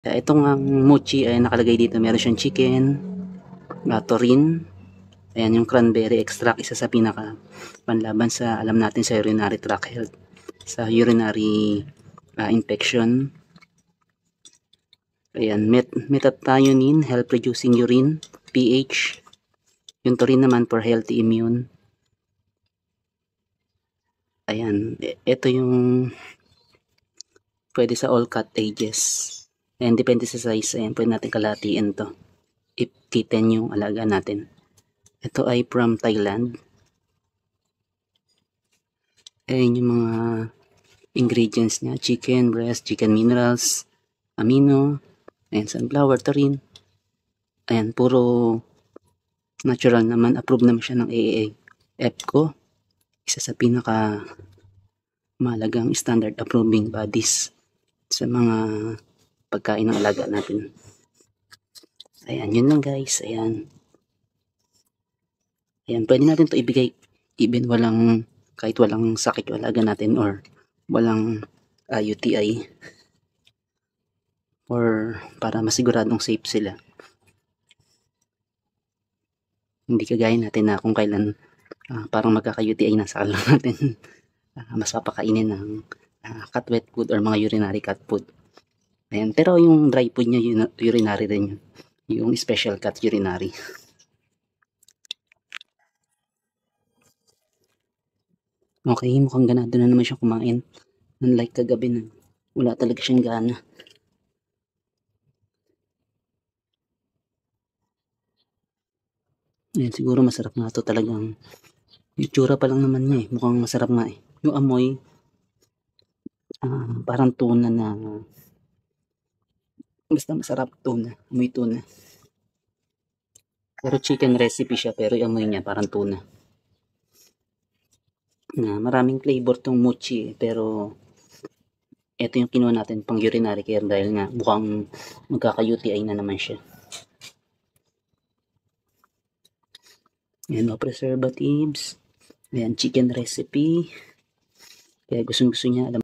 Itong mochi ay nakalagay dito, meron siyang chicken, taurine, ayan yung cranberry extract, isa sa pinaka panlaban sa alam natin sa urinary tract health, sa urinary infection. Ayan, methionine, help reducing urine pH. Yung taurine naman for healthy immune. Ayan, ito yung pwede sa all cut ages. Ayan, depende sa size. Ayan, pwede natin kalatiin to if kitten yung alaga natin. Ito ay from Thailand. Ayan yung mga ingredients niya. Chicken breast, chicken minerals, amino, ayan, sunflower, taurine. Ayan, puro natural naman. Approved naman siya ng AAA. EPCO, isa sa pinaka mahalagang standard approving bodies sa mga pagkain ng alaga natin. Ayan, yun lang guys. Ayan. Ayan, pwede natin to ibigay even kahit walang sakit yung alaga natin or walang UTI, or para masiguradong safe sila. Hindi kagaya natin na kung kailan parang magkaka-UTI na sa alaga natin. Mas papakainin ng cat wet food or mga urinary cat food. Ayan, pero yung dry food niya urinary din yun. Yung special cat urinary. Okay, mukhang ganado na naman siya kumain. Unlike kagabi na wala talaga siyang gana. Ayan, siguro masarap nga to talagang. Yung tsura pa lang naman niya eh. Mukhang masarap nga eh. Yung amoy, parang tuna na, basta masarap tuna. Amoy tuna. Pero chicken recipe siya, pero yung amoy niya parang tuna. Maraming flavor tong mochi eh, pero ito yung kinuha natin pang urinary care dahil nga mukhang magkaka-UTI na naman siya. Ayan, no preservatives. Ayan, chicken recipe. Kaya gustong gusto niya, alam